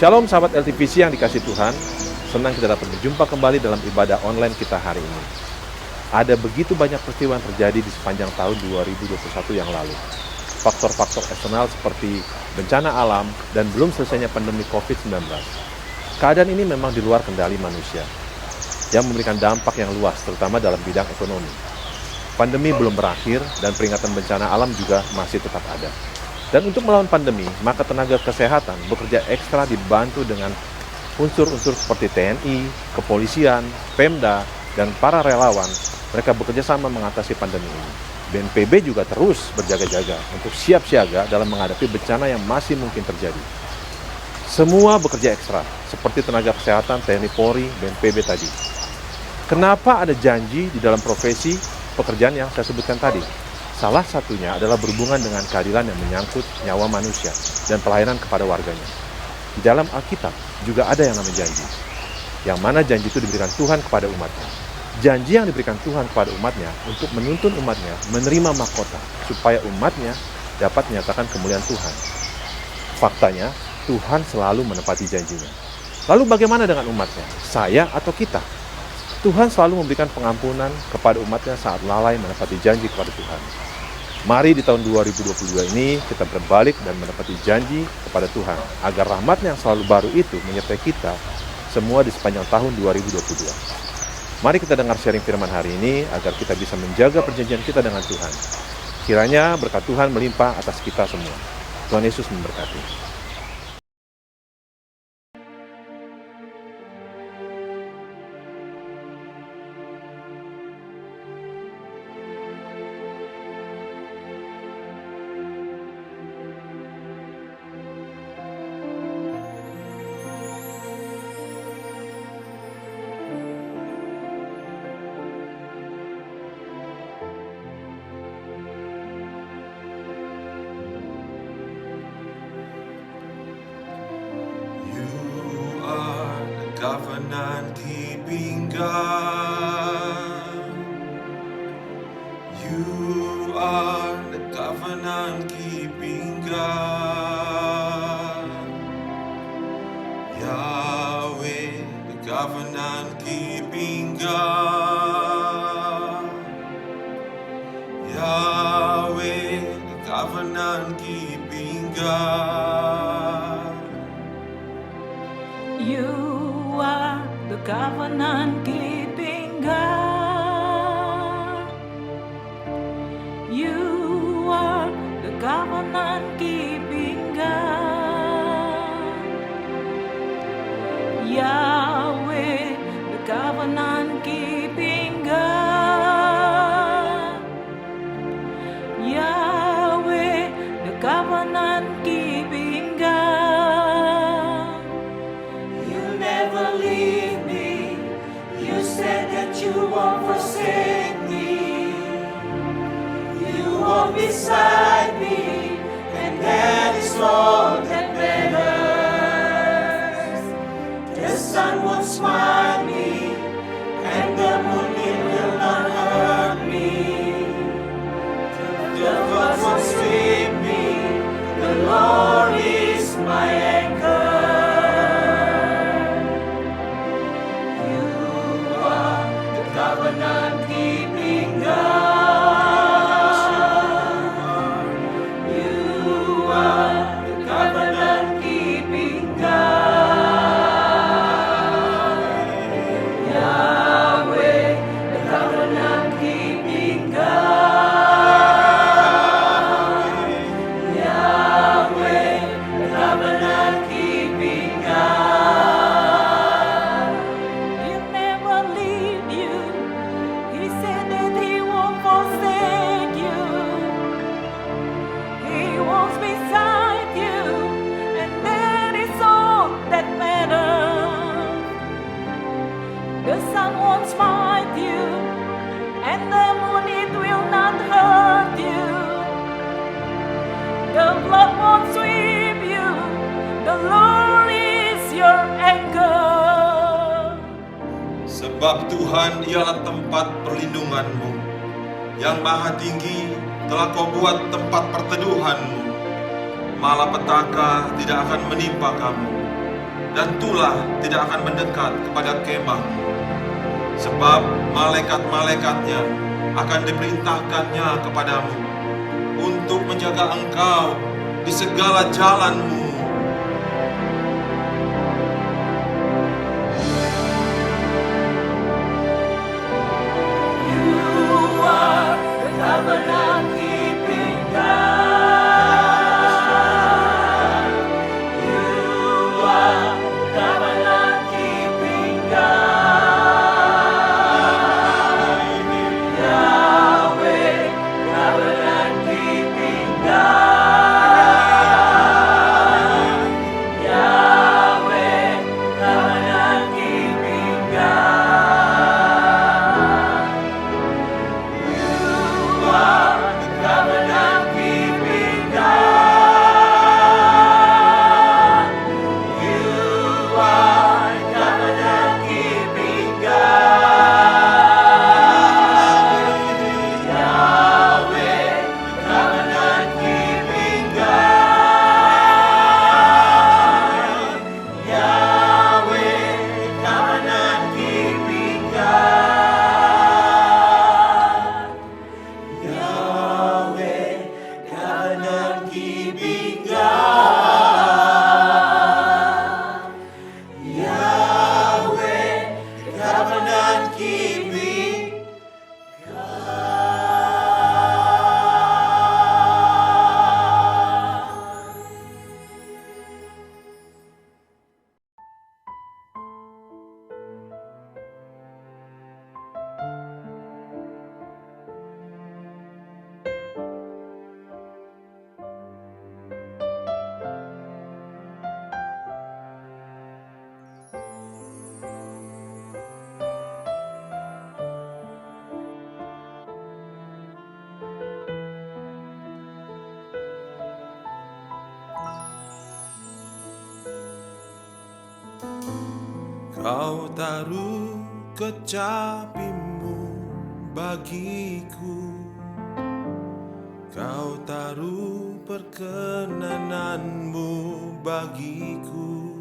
Shalom sahabat LTVC yang dikasih Tuhan, senang kita dapat berjumpa kembali dalam ibadah online kita hari ini. Ada begitu banyak peristiwa yang terjadi di sepanjang tahun 2021 yang lalu. Faktor-faktor eksternal seperti bencana alam dan belum selesainya pandemi COVID-19. Keadaan ini memang di luar kendali manusia, yang memberikan dampak yang luas, terutama dalam bidang ekonomi. Pandemi belum berakhir dan peringatan bencana alam juga masih tetap ada. Dan untuk melawan pandemi, maka tenaga kesehatan bekerja ekstra dibantu dengan unsur-unsur seperti TNI, kepolisian, Pemda, dan para relawan. Mereka bekerja sama mengatasi pandemi ini. BNPB juga terus berjaga-jaga untuk siap siaga dalam menghadapi bencana yang masih mungkin terjadi. Semua bekerja ekstra, seperti tenaga kesehatan, TNI Polri, BNPB tadi. Kenapa ada janji di dalam profesi pekerjaan yang saya sebutkan tadi? Salah satunya adalah berhubungan dengan keadilan yang menyangkut nyawa manusia dan pelayanan kepada warganya. Di dalam Alkitab juga ada yang namanya janji. Yang mana janji itu diberikan Tuhan kepada umatnya. Janji yang diberikan Tuhan kepada umatnya untuk menuntun umatnya menerima mahkota supaya umatnya dapat menyatakan kemuliaan Tuhan. Faktanya, Tuhan selalu menepati janjinya. Lalu bagaimana dengan umatnya? Saya atau kita? Tuhan selalu memberikan pengampunan kepada umatnya saat lalai menepati janji kepada Tuhan. Mari di tahun 2022 ini kita berbalik dan menepati janji kepada Tuhan agar rahmat-Nya yang selalu baru itu menyertai kita semua di sepanjang tahun 2022. Mari kita dengar sharing firman hari ini agar kita bisa menjaga perjanjian kita dengan Tuhan. Kiranya berkat Tuhan melimpah atas kita semua. Tuhan Yesus memberkati. Covenant-keeping God, you are the covenant-keeping God, Yahweh, the covenant-keeping God, Yahweh, the covenant-keeping God. You are the covenant-keeping God. You are the covenant-keeping God. Yahweh, the covenant-keeping God. Yahweh, the covenant-keeping God. You won't forsake me. You walk beside me, and that is all that matters. The sun won't smite me, and the moon it will not hurt me. The flood won't sweep me. The Lord is my anchor. Covenant-keeping God, you are the covenant-keeping God, Yahweh, the covenant-keeping God, Yahweh, the covenant-keeping God. You never leave you. He said that He won't forsake you. He walks beside you, and that is all that matters. The sun won't smite you, and the moon it will not hurt you. The flood won't sweep you. The Lord is your anchor. Sebab Tuhan ialah tempat perlindunganmu, yang maha tinggi telah kau buat tempat perteduhanmu. Malapetaka tidak akan menimpa kamu, dan tulah tidak akan mendekat kepada kemahmu. Sebab malaikat-malaikatnya akan diperintahkannya kepadamu untuk menjaga engkau di segala jalanmu. You are the covenant keeping God. You are covenant keeping God. Yahweh, covenant keeping God. Yahweh, covenant keeping God. You are the covenant keeping God. You are covenant keeping God. Yahweh, covenant keeping God. Yahweh, covenant keeping God. Yahweh, covenant keeping God. Yahweh, covenant keeping Kau taruh kecapimu bagiku, Kau taruh perkenananmu bagiku,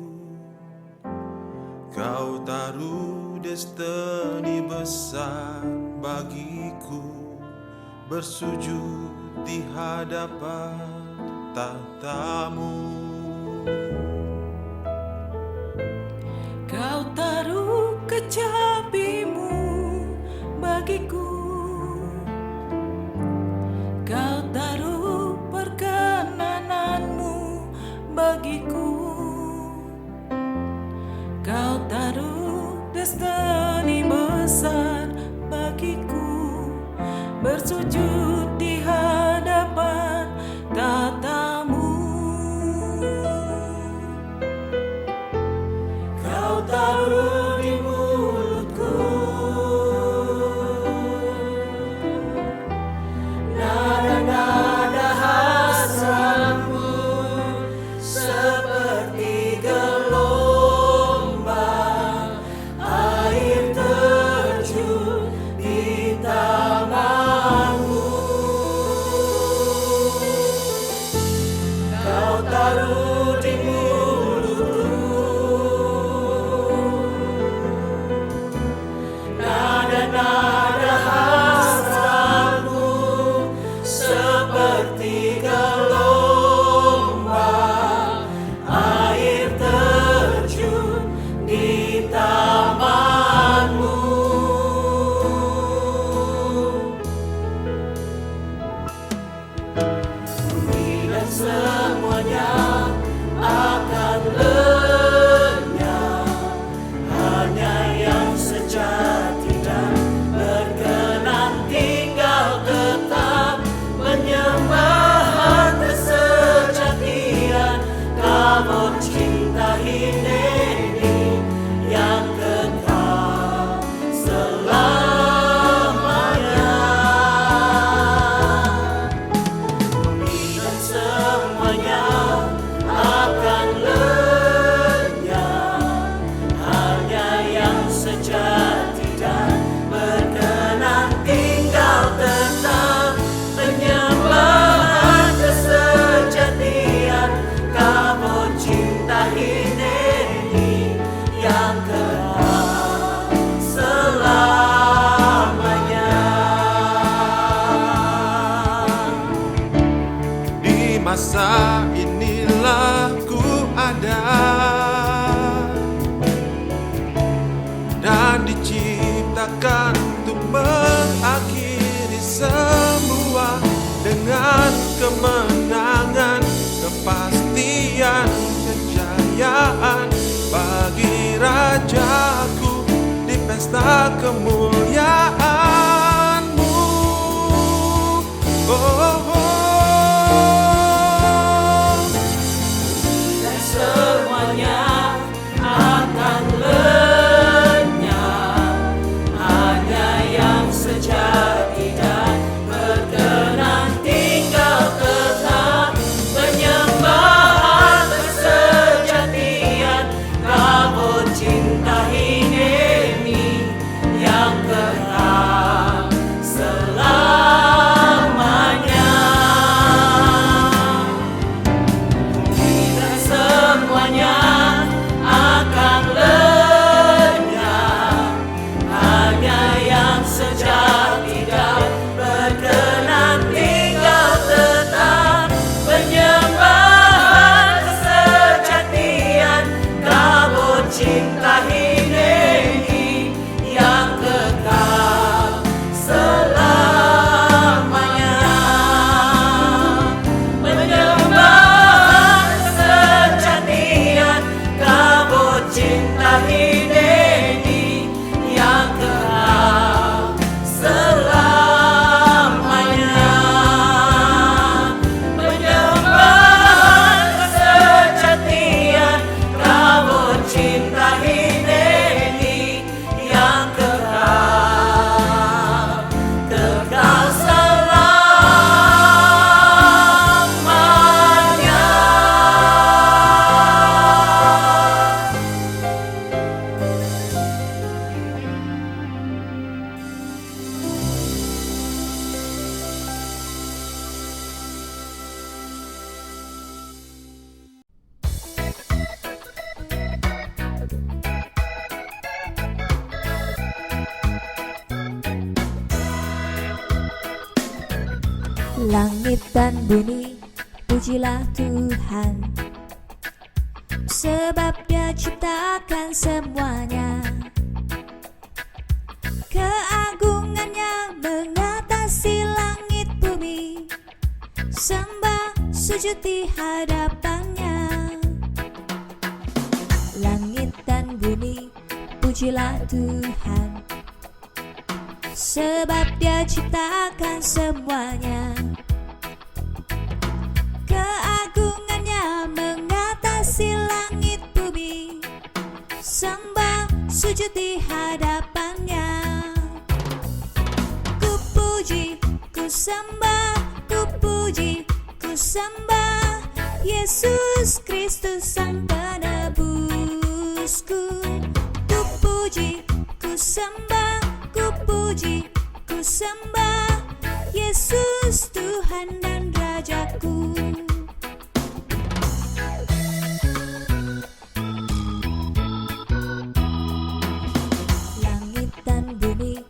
Kau taruh destiny besar bagiku, bersujud di hadapan tatamu. Kau taruh kecapimu bagiku, Kau taruh perkenananmu bagiku, Kau taruh destiny besar bagiku, bersujud di hadapan tatamu. Kau taruh di mulutku nada-nada hasratmu, seperti gelombang air terjun di tamanmu. masa inilah ku ada dan diciptakan untuk mengakhiri semua dengan kemenangan, kepastian, kejayaan bagi Rajaku di pesta kemuliaan-Mu. Dan semuanya akan lenyap, hanya yang sejati dan berkenan tinggal tetap penyembahan kesejatian kabut cinta Hineni yang kekal selamanya. Dan semuanya akan lenyap, hanya yang sejati dan berkenan tinggal tetap penyembahan kesejatian kabut cinta Hineni yang kekal selamanya. Penyembahan kesejatian kabut cinta Hineni yang kekal selamanya. Penyembahan kesejatian kabut cinta Hineni yang kekal selamanya. Langit dan bumi, pujilah Tuhan, sebab Dia ciptakan semuanya. Keagungannya mengatasi langit bumi, sembah sujud di hadapannya. Langit dan bumi, pujilah Tuhan, sebab Dia ciptakan semuanya. Keagungannya mengatasi langit bumi, sembah sujud di hadapannya. Ku puji, ku sembah, ku puji, ku sembah Yesus Kristus Sang Penebusku. Ku puji, ku sembah, ku puji, ku sembah Yesus Tuhan dan Rajaku. Langit dan bumi,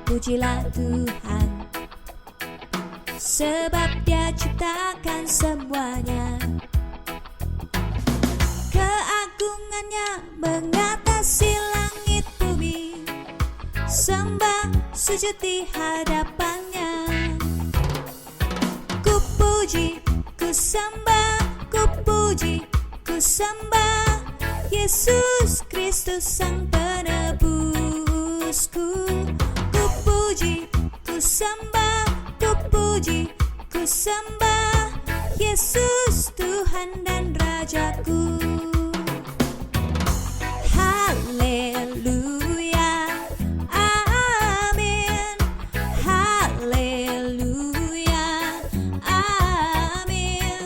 pujilah Tuhan, sebab Dia ciptakan semuanya. Keagungannya mengatasi langit bumi, sembah sujud di hadapannya. Ku puji, ku sembah, ku puji, ku sembah Yesus Kristus Sang Penebusku. Ku puji, ku sembah, ku puji, ku sembah Yesus Tuhan dan Rajaku. Haleluya, amin. Haleluya, amin.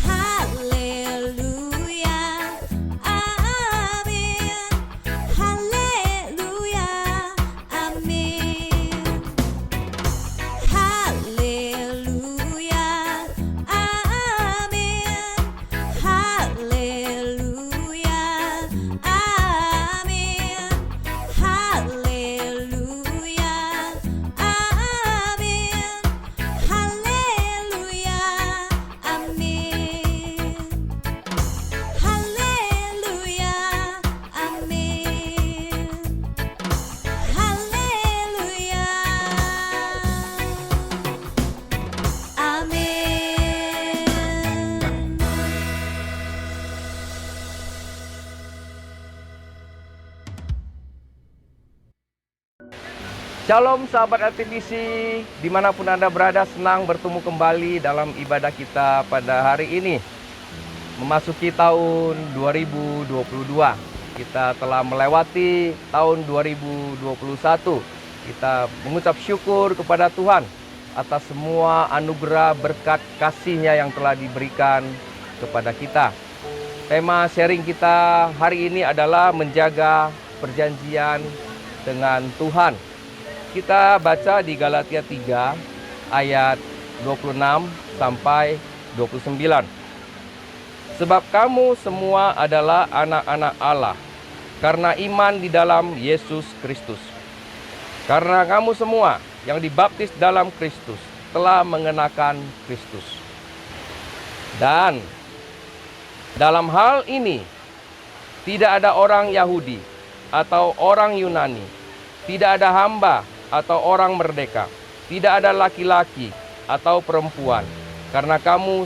Haleluya, amin. Haleluya, amin. Haleluya, amin. Haleluya, amin. Shalom sahabat LTVC, dimanapun Anda berada, senang bertemu kembali dalam ibadah kita pada hari ini. Memasuki tahun 2022, kita telah melewati tahun 2021. Kita mengucap syukur kepada Tuhan atas semua anugerah berkat kasih-Nya yang telah diberikan kepada kita. Tema sharing kita hari ini adalah menjaga perjanjian dengan Tuhan. Kita baca di Galatia 3 ayat 26 sampai 29. Sebab kamu semua adalah anak-anak Allah karena iman di dalam Yesus Kristus. Karena kamu semua yang dibaptis dalam Kristus telah mengenakan Kristus. Dan dalam hal ini tidak ada orang Yahudi atau orang Yunani, tidak ada hamba atau orang merdeka, tidak ada laki-laki atau perempuan, karena kamu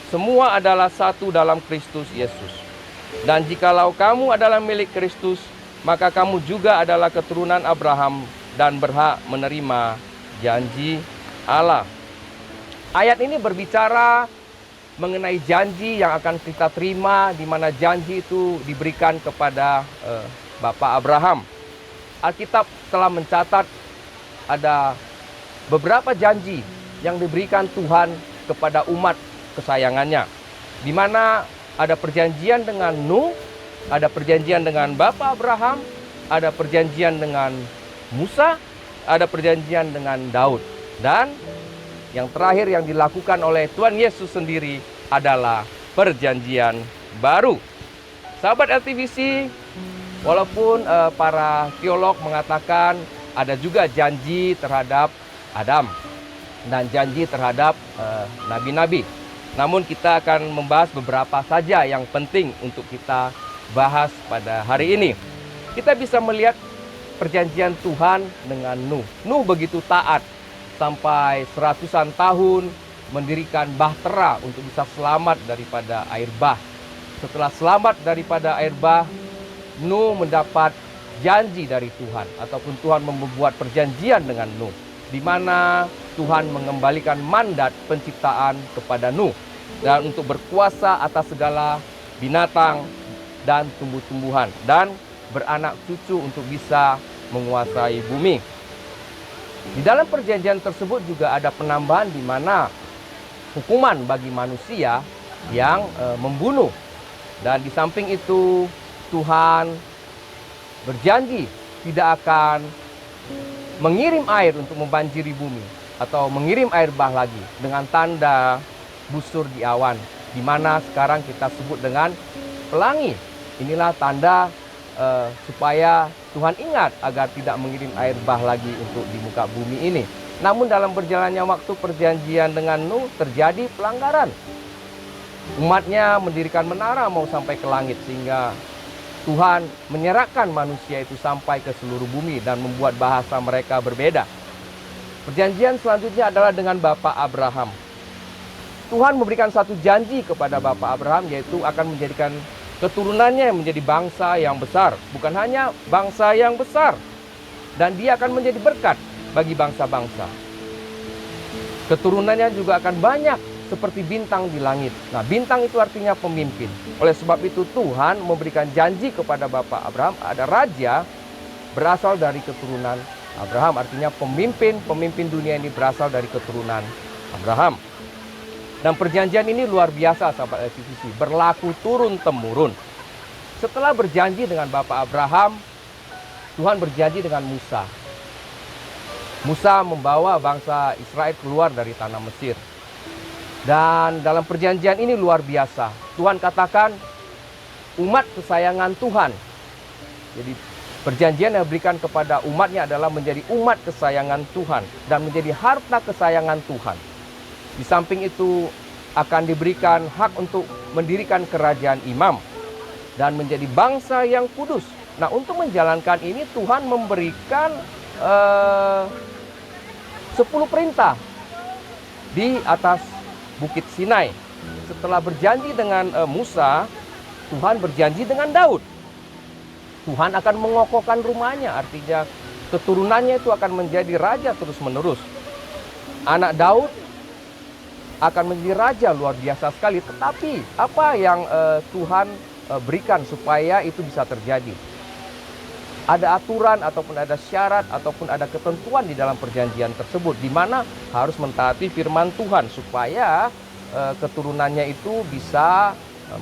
semua adalah satu dalam Kristus Yesus. Dan jikalau kamu adalah milik Kristus, maka kamu juga adalah keturunan Abraham dan berhak menerima janji Allah. Ayat ini berbicara mengenai janji yang akan kita terima, di mana janji itu diberikan kepada Bapak Abraham. Alkitab telah mencatat ada beberapa janji yang diberikan Tuhan kepada umat kesayangannya, di mana ada perjanjian dengan Nuh, ada perjanjian dengan Bapak Abraham, ada perjanjian dengan Musa, ada perjanjian dengan Daud, dan yang terakhir yang dilakukan oleh Tuhan Yesus sendiri adalah perjanjian baru. Sahabat LTVC, walaupun para teolog mengatakan ada juga janji terhadap Adam dan janji terhadap nabi-nabi. Namun kita akan membahas beberapa saja yang penting untuk kita bahas pada hari ini. Kita bisa melihat perjanjian Tuhan dengan Nuh. Nuh begitu taat sampai seratusan tahun mendirikan bahtera untuk bisa selamat daripada air bah. Setelah selamat daripada air bah, Nuh mendapat janji dari Tuhan, ataupun Tuhan membuat perjanjian dengan Nuh, di mana Tuhan mengembalikan mandat penciptaan kepada Nuh dan untuk berkuasa atas segala binatang dan tumbuh-tumbuhan dan beranak cucu untuk bisa menguasai bumi. Di dalam perjanjian tersebut juga ada penambahan di mana hukuman bagi manusia yang membunuh. Dan di samping itu Tuhan berjanji tidak akan mengirim air untuk membanjiri bumi atau mengirim air bah lagi dengan tanda busur di awan, di mana sekarang kita sebut dengan pelangi. Inilah tanda supaya Tuhan ingat agar tidak mengirim air bah lagi untuk di muka bumi ini. Namun dalam berjalannya waktu perjanjian dengan Nuh terjadi pelanggaran. Umatnya mendirikan menara mau sampai ke langit, sehingga Tuhan menyerahkan manusia itu sampai ke seluruh bumi dan membuat bahasa mereka berbeda. Perjanjian selanjutnya adalah dengan Bapak Abraham. Tuhan memberikan satu janji kepada Bapak Abraham, yaitu akan menjadikan keturunannya menjadi bangsa yang besar. Bukan hanya bangsa yang besar, dan dia akan menjadi berkat bagi bangsa-bangsa. Keturunannya juga akan banyak seperti bintang di langit. Nah, bintang itu artinya pemimpin. Oleh sebab itu Tuhan memberikan janji kepada Bapak Abraham, ada raja berasal dari keturunan Abraham. Artinya pemimpin dunia ini berasal dari keturunan Abraham. Dan perjanjian ini luar biasa sahabat LTVC, berlaku turun-temurun. Setelah berjanji dengan Bapak Abraham, Tuhan berjanji dengan Musa. Musa membawa bangsa Israel keluar dari tanah Mesir. Dan dalam perjanjian ini luar biasa. Tuhan katakan umat kesayangan Tuhan. Jadi perjanjian yang diberikan kepada umatnya adalah menjadi umat kesayangan Tuhan dan menjadi harta kesayangan Tuhan. Di samping itu akan diberikan hak untuk mendirikan kerajaan imam dan menjadi bangsa yang kudus. Nah, untuk menjalankan ini Tuhan memberikan 10 perintah di atas Bukit Sinai. Setelah berjanji dengan Musa, Tuhan berjanji dengan Daud. Tuhan akan mengokohkan rumahnya, artinya keturunannya itu akan menjadi raja terus-menerus. Anak Daud akan menjadi raja luar biasa sekali. Tetapi apa yang Tuhan berikan supaya itu bisa terjadi? Ada aturan ataupun ada syarat ataupun ada ketentuan di dalam perjanjian tersebut, di mana harus mentaati firman Tuhan supaya keturunannya itu bisa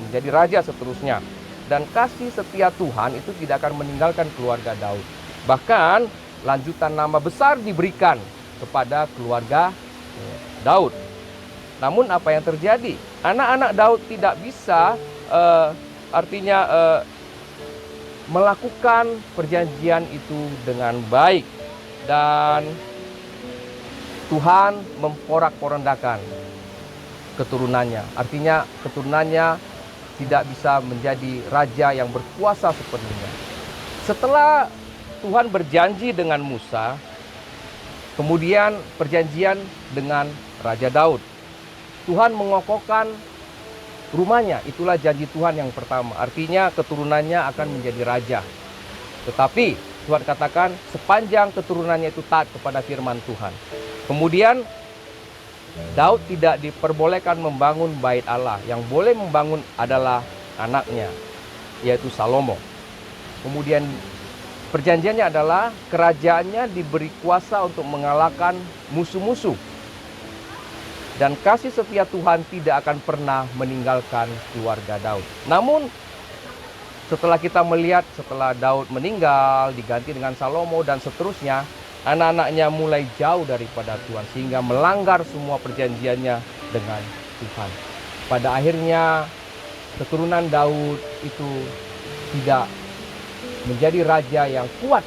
menjadi raja seterusnya. Dan kasih setia Tuhan itu tidak akan meninggalkan keluarga Daud. Bahkan lanjutan nama besar diberikan kepada keluarga Daud. Namun apa yang terjadi? Anak-anak Daud tidak bisa melakukan perjanjian itu dengan baik, dan Tuhan memporak-porandakan keturunannya. Artinya keturunannya tidak bisa menjadi raja yang berkuasa sepenuhnya. Setelah Tuhan berjanji dengan Musa, kemudian perjanjian dengan Raja Daud, Tuhan mengokohkan rumahnya. Itulah janji Tuhan yang pertama. Artinya keturunannya akan menjadi raja. Tetapi Tuhan katakan sepanjang keturunannya itu taat kepada firman Tuhan. Kemudian Daud tidak diperbolehkan membangun bait Allah. Yang boleh membangun adalah anaknya, yaitu Salomo. Kemudian perjanjiannya adalah kerajaannya diberi kuasa untuk mengalahkan musuh-musuh. Dan kasih setia Tuhan tidak akan pernah meninggalkan keluarga Daud. Namun setelah kita melihat, setelah Daud meninggal, diganti dengan Salomo dan seterusnya, anak-anaknya mulai jauh daripada Tuhan, sehingga melanggar semua perjanjiannya dengan Tuhan. Pada akhirnya keturunan Daud itu tidak menjadi raja yang kuat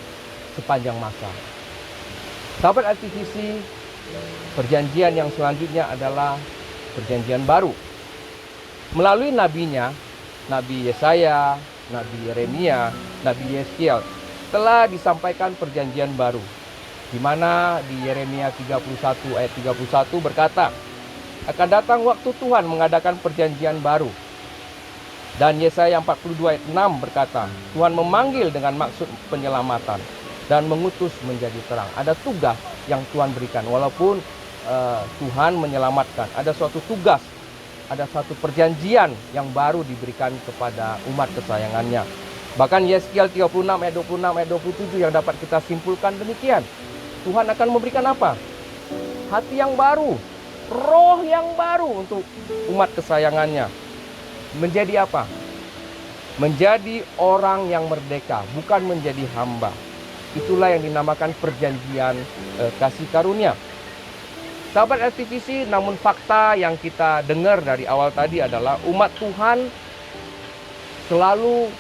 sepanjang masa. Sahabat RTVC, perjanjian yang selanjutnya adalah perjanjian baru. Melalui nabinya, Nabi Yesaya, Nabi Yeremia, Nabi Yeskiel, telah disampaikan perjanjian baru, di mana di Yeremia 31 ayat 31 berkata, akan datang waktu Tuhan mengadakan perjanjian baru. Dan Yesaya 42 ayat 6 berkata, Tuhan memanggil dengan maksud penyelamatan dan mengutus menjadi terang. Ada tugas yang Tuhan berikan. Walaupun Tuhan menyelamatkan, ada suatu tugas, ada satu perjanjian yang baru diberikan kepada umat kesayangannya. Bahkan Yeskiel 36 ayat 26 ayat 27 yang dapat kita simpulkan demikian. Tuhan akan memberikan apa? Hati yang baru, roh yang baru untuk umat kesayangannya. Menjadi apa? Menjadi orang yang merdeka, bukan menjadi hamba. Itulah yang dinamakan perjanjian kasih karunia. Sahabat RTVC, namun fakta yang kita dengar dari awal tadi adalah umat Tuhan selalu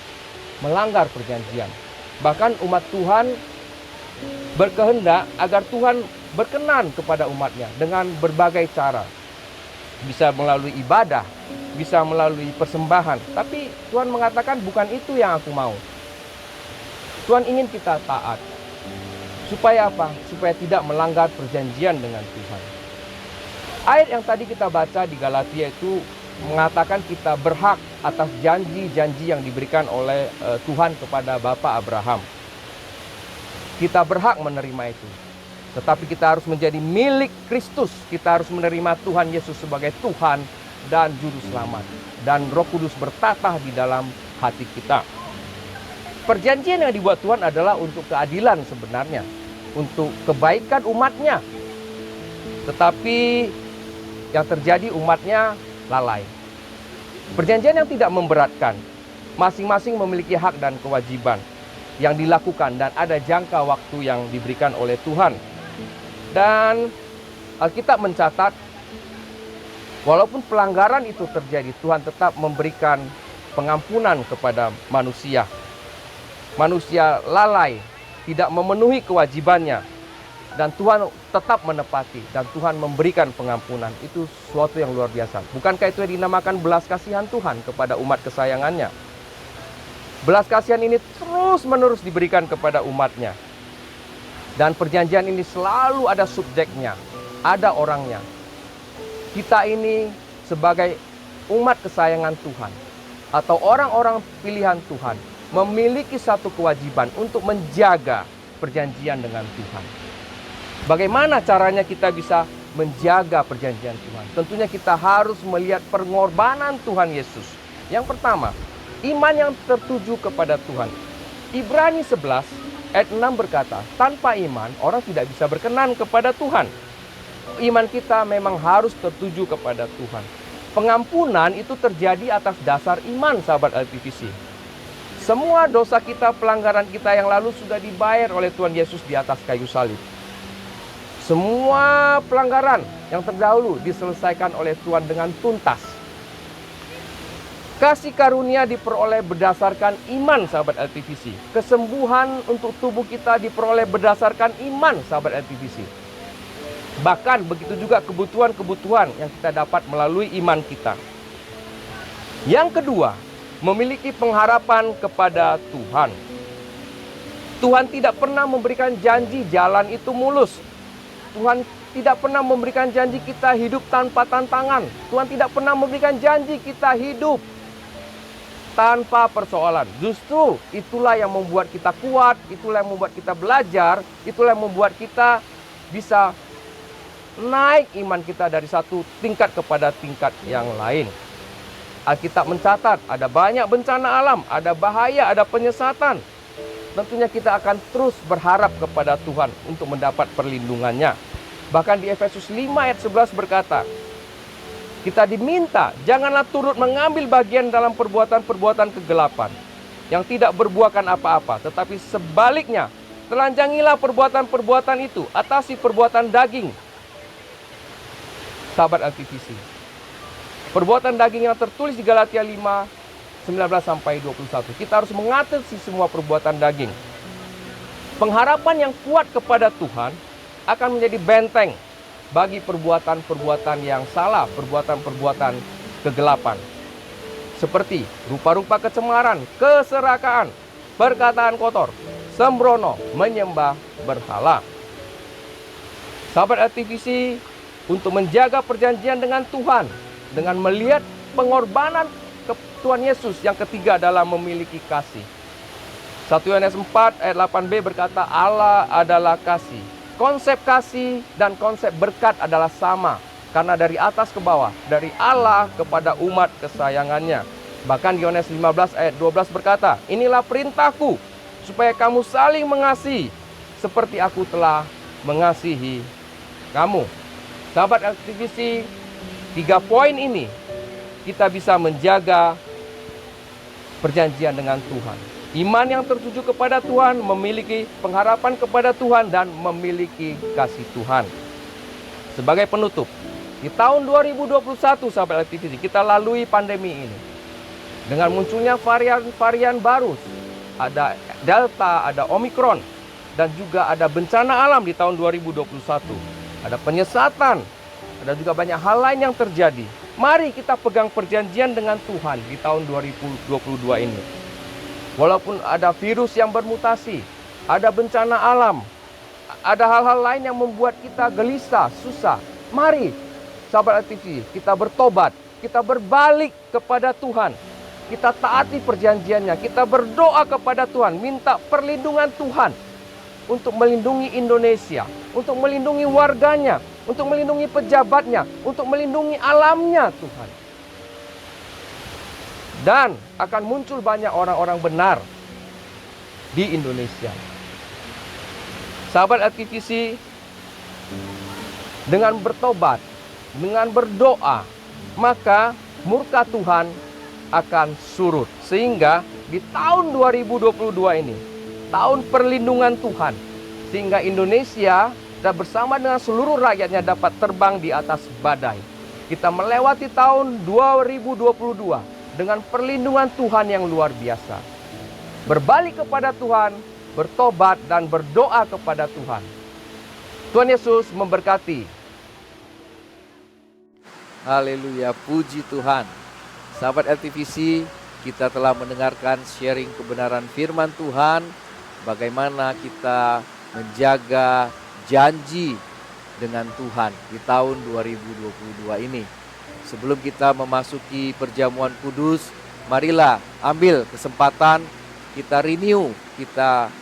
melanggar perjanjian. Bahkan umat Tuhan berkehendak agar Tuhan berkenan kepada umatnya dengan berbagai cara. Bisa melalui ibadah, bisa melalui persembahan. Tapi Tuhan mengatakan bukan itu yang aku mau. Tuhan ingin kita taat. Supaya apa? Supaya tidak melanggar perjanjian dengan Tuhan. Ayat yang tadi kita baca di Galatia itu mengatakan kita berhak atas janji-janji yang diberikan oleh Tuhan kepada Bapak Abraham. Kita berhak menerima itu. Tetapi kita harus menjadi milik Kristus. Kita harus menerima Tuhan Yesus sebagai Tuhan dan Juru Selamat. Dan Roh Kudus bertatah di dalam hati kita. Perjanjian yang dibuat Tuhan adalah untuk keadilan sebenarnya. Untuk kebaikan umatnya. Tetapi yang terjadi umatnya lalai. Perjanjian yang tidak memberatkan. Masing-masing memiliki hak dan kewajiban yang dilakukan. Dan ada jangka waktu yang diberikan oleh Tuhan. Dan Alkitab mencatat, walaupun pelanggaran itu terjadi, Tuhan tetap memberikan pengampunan kepada manusia. Manusia lalai, tidak memenuhi kewajibannya. Dan Tuhan tetap menepati. Dan Tuhan memberikan pengampunan. Itu sesuatu yang luar biasa. Bukankah itu yang dinamakan belas kasihan Tuhan kepada umat kesayangannya? Belas kasihan ini terus-menerus diberikan kepada umatnya. Dan perjanjian ini selalu ada subjeknya. Ada orangnya. Kita ini sebagai umat kesayangan Tuhan. Atau orang-orang pilihan Tuhan. Memiliki satu kewajiban untuk menjaga perjanjian dengan Tuhan. Bagaimana caranya kita bisa menjaga perjanjian Tuhan? Tentunya kita harus melihat pengorbanan Tuhan Yesus. Yang pertama, iman yang tertuju kepada Tuhan. Ibrani 11 ayat 6 berkata, tanpa iman orang tidak bisa berkenan kepada Tuhan. Iman kita memang harus tertuju kepada Tuhan. Pengampunan itu terjadi atas dasar iman, sahabat LTVC. Semua dosa kita, pelanggaran kita yang lalu sudah dibayar oleh Tuhan Yesus di atas kayu salib. Semua pelanggaran yang terdahulu diselesaikan oleh Tuhan dengan tuntas. Kasih karunia diperoleh berdasarkan iman, sahabat LTVC. Kesembuhan untuk tubuh kita diperoleh berdasarkan iman, sahabat LTVC. Bahkan begitu juga kebutuhan-kebutuhan yang kita dapat melalui iman kita. Yang kedua, memiliki pengharapan kepada Tuhan. Tuhan tidak pernah memberikan janji jalan itu mulus. Tuhan tidak pernah memberikan janji kita hidup tanpa tantangan. Tuhan tidak pernah memberikan janji kita hidup tanpa persoalan. Justru itulah yang membuat kita kuat, itulah yang membuat kita belajar, itulah yang membuat kita bisa naik iman kita dari satu tingkat kepada tingkat yang lain. Alkitab mencatat ada banyak bencana alam, ada bahaya, ada penyesatan. Tentunya kita akan terus berharap kepada Tuhan untuk mendapat perlindungannya. Bahkan di Efesus 5 ayat 11 berkata, kita diminta janganlah turut mengambil bagian dalam perbuatan-perbuatan kegelapan yang tidak berbuahkan apa-apa, tetapi sebaliknya telanjangilah perbuatan-perbuatan itu, atasi perbuatan daging. Sahabat LTVC, perbuatan daging yang tertulis di Galatia 5 19-21. Kita harus mengatasi semua perbuatan daging. Pengharapan yang kuat kepada Tuhan akan menjadi benteng bagi perbuatan-perbuatan yang salah, perbuatan-perbuatan kegelapan. Seperti rupa-rupa kecemaran, keserakaan, perkataan kotor, sembrono, menyembah berhala. Sahabat LTVC, untuk menjaga perjanjian dengan Tuhan, dengan melihat pengorbanan Tuhan Yesus, yang ketiga adalah memiliki kasih. 1 Yohanes 4 ayat 8b berkata, Allah adalah kasih. Konsep kasih dan konsep berkat adalah sama, karena dari atas ke bawah, dari Allah kepada umat kesayangannya. Bahkan Yohanes 15 ayat 12 berkata, inilah perintahku, supaya kamu saling mengasihi, seperti aku telah mengasihi kamu. Sahabat LTVC, 3 poin ini kita bisa menjaga perjanjian dengan Tuhan. Iman yang tertuju kepada Tuhan, memiliki pengharapan kepada Tuhan, dan memiliki kasih Tuhan. Sebagai penutup, di tahun 2021, sahabat LTVC, kita lalui pandemi ini. Dengan munculnya varian-varian baru, ada Delta, ada Omikron, dan juga ada bencana alam di tahun 2021. Ada penyesatan, ada juga banyak hal lain yang terjadi. Mari kita pegang perjanjian dengan Tuhan di tahun 2022 ini. Walaupun ada virus yang bermutasi, ada bencana alam, ada hal-hal lain yang membuat kita gelisah, susah. Mari, sahabat LTV, kita bertobat, kita berbalik kepada Tuhan. Kita taati perjanjiannya, kita berdoa kepada Tuhan, minta perlindungan Tuhan untuk melindungi Indonesia, untuk melindungi warganya, untuk melindungi pejabatnya, untuk melindungi alamnya Tuhan. Dan akan muncul banyak orang-orang benar di Indonesia. Sahabat LTVC, dengan bertobat, dengan berdoa, maka murka Tuhan akan surut. Sehingga di tahun 2022 ini, tahun perlindungan Tuhan, sehingga Indonesia dan bersama dengan seluruh rakyatnya dapat terbang di atas badai. Kita melewati tahun 2022 dengan perlindungan Tuhan yang luar biasa. Berbalik kepada Tuhan, bertobat dan berdoa kepada Tuhan. Tuhan Yesus memberkati. Haleluya, puji Tuhan. Sahabat LTVC, kita telah mendengarkan sharing kebenaran firman Tuhan, bagaimana kita menjaga janji dengan Tuhan di tahun 2022 ini. Sebelum kita memasuki perjamuan kudus, marilah ambil kesempatan kita renew, kita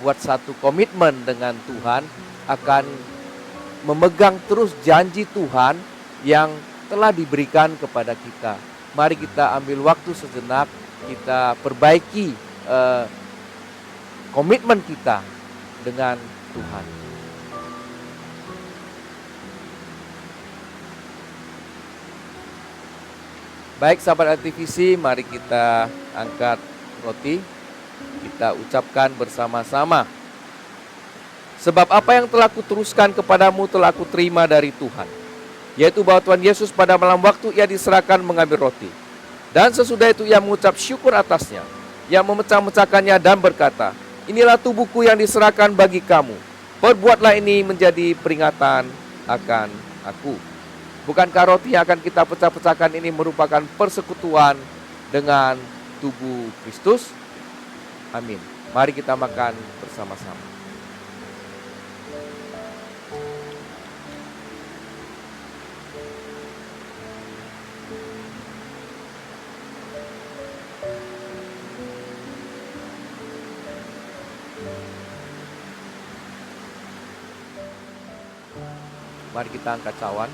buat satu komitmen dengan Tuhan, akan memegang terus janji Tuhan yang telah diberikan kepada kita. Mari kita ambil waktu sejenak, kita perbaiki komitmen kita dengan Tuhan. Baik sahabat LTVC, mari kita angkat roti, kita ucapkan bersama-sama. Sebab apa yang telah kuteruskan kepadamu telah kuterima dari Tuhan, yaitu bahwa Tuhan Yesus pada malam waktu ia diserahkan mengambil roti. Dan sesudah itu ia mengucap syukur atasnya, ia memecah-mecahkannya dan berkata, inilah tubuhku yang diserahkan bagi kamu. Perbuatlah ini menjadi peringatan akan aku. Bukankah roti yang akan kita pecah-pecahkan ini merupakan persekutuan dengan tubuh Kristus? Amin. Mari kita makan bersama-sama. Mari kita angkat cawan.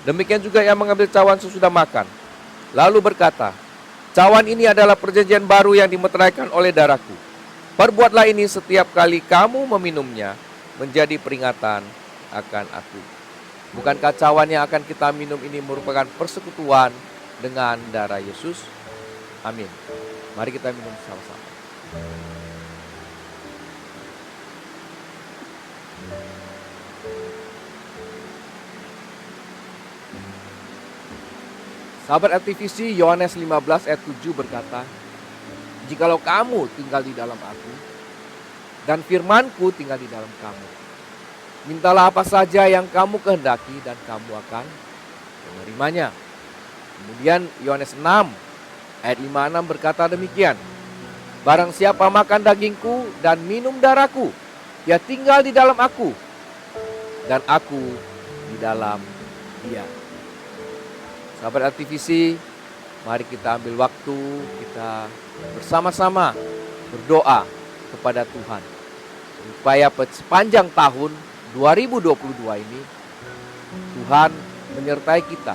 Demikian juga ia mengambil cawan sesudah makan, lalu berkata, cawan ini adalah perjanjian baru yang dimeteraikan oleh darahku. Perbuatlah ini setiap kali kamu meminumnya menjadi peringatan akan aku. Bukankah cawan yang akan kita minum ini merupakan persekutuan dengan darah Yesus? Amin. Mari kita minum sama-sama. Sahabat LTVC, Yohanes 15 ayat 7 berkata, jikalau kamu tinggal di dalam aku, dan firmanku tinggal di dalam kamu, mintalah apa saja yang kamu kehendaki dan kamu akan menerimanya. Kemudian Yohanes 6 ayat 5-6 berkata demikian, barang siapa makan dagingku dan minum darahku, ia tinggal di dalam aku, dan aku di dalam dia. Sahabat LTVC, mari kita ambil waktu, kita bersama-sama berdoa kepada Tuhan, supaya sepanjang tahun 2022 ini, Tuhan menyertai kita,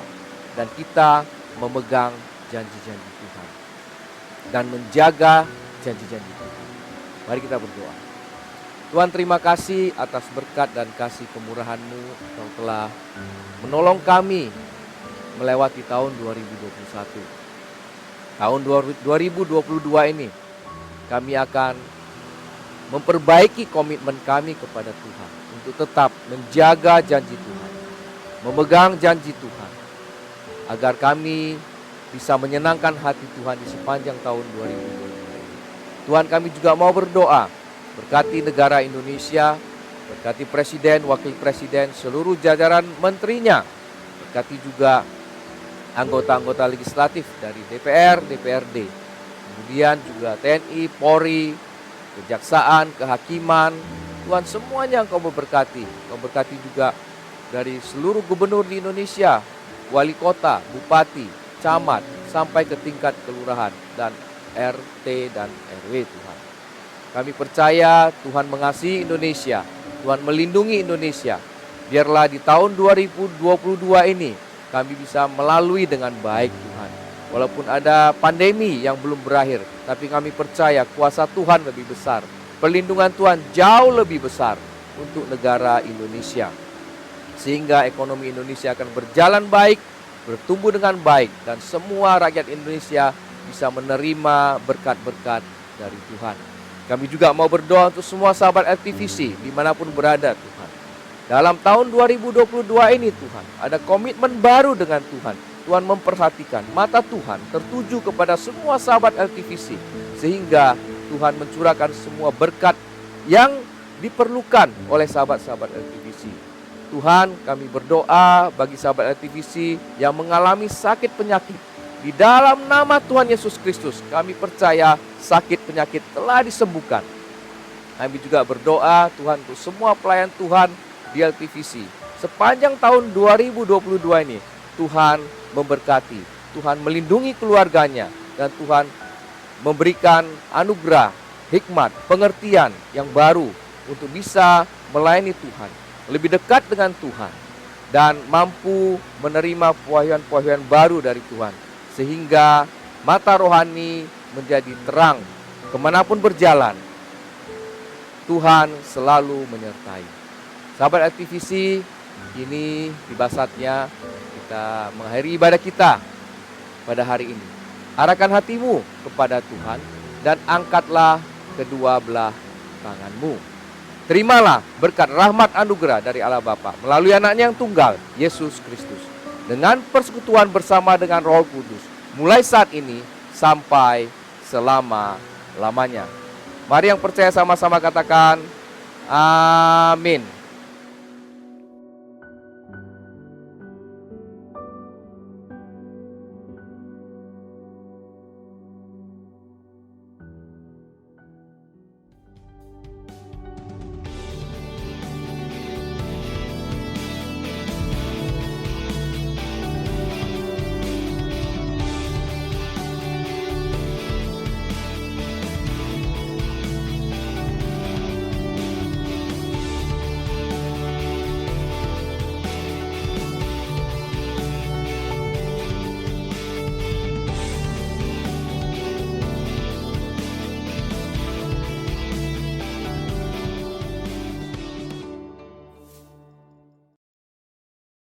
dan kita memegang janji-janji Tuhan, dan menjaga janji-janji Tuhan. Mari kita berdoa. Tuhan, terima kasih atas berkat dan kasih kemurahan-Mu yang telah menolong kami melewati tahun 2021. Tahun 2022 ini kami akan memperbaiki komitmen kami kepada Tuhan untuk tetap menjaga janji Tuhan, memegang janji Tuhan, agar kami bisa menyenangkan hati Tuhan di sepanjang tahun 2022 ini. Tuhan, kami juga mau berdoa, berkati negara Indonesia, berkati Presiden, Wakil Presiden, seluruh jajaran menterinya, berkati juga anggota-anggota legislatif dari DPR, DPRD, kemudian juga TNI, Polri, Kejaksaan, Kehakiman. Tuhan, semuanya Engkau memberkati. Engkau berkati juga dari seluruh gubernur di Indonesia, wali kota, bupati, camat, sampai ke tingkat kelurahan dan RT dan RW. Tuhan, kami percaya Tuhan mengasihi Indonesia, Tuhan melindungi Indonesia. Biarlah di tahun 2022 ini kami bisa melalui dengan baik, Tuhan. Walaupun ada pandemi yang belum berakhir, tapi kami percaya kuasa Tuhan lebih besar. Perlindungan Tuhan jauh lebih besar untuk negara Indonesia. Sehingga ekonomi Indonesia akan berjalan baik, bertumbuh dengan baik, dan semua rakyat Indonesia bisa menerima berkat-berkat dari Tuhan. Kami juga mau berdoa untuk semua sahabat LTVC dimanapun berada, Tuhan. Dalam tahun 2022 ini, Tuhan, ada komitmen baru dengan Tuhan. Tuhan memperhatikan, mata Tuhan tertuju kepada semua sahabat LTVC, sehingga Tuhan mencurahkan semua berkat yang diperlukan oleh sahabat-sahabat LTVC. Tuhan, kami berdoa bagi sahabat LTVC yang mengalami sakit penyakit. Di dalam nama Tuhan Yesus Kristus, kami percaya sakit penyakit telah disembuhkan. Kami juga berdoa, Tuhan, untuk semua pelayan Tuhan di LTVC sepanjang tahun 2022 ini. Tuhan memberkati, Tuhan melindungi keluarganya, dan Tuhan memberikan anugerah hikmat, pengertian yang baru untuk bisa melayani Tuhan, lebih dekat dengan Tuhan, dan mampu menerima pewahyuan-pewahyuan baru dari Tuhan, sehingga mata rohani menjadi terang. Kemanapun berjalan, Tuhan selalu menyertai. Sahabat aktivisi, ini tiba saatnya kita mengakhiri ibadah kita pada hari ini. Arahkan hatimu kepada Tuhan dan angkatlah kedua belah tanganmu. Terimalah berkat rahmat anugerah dari Allah Bapa melalui anaknya yang tunggal, Yesus Kristus, dengan persekutuan bersama dengan Roh Kudus, mulai saat ini sampai selama-lamanya. Mari yang percaya sama-sama katakan amin.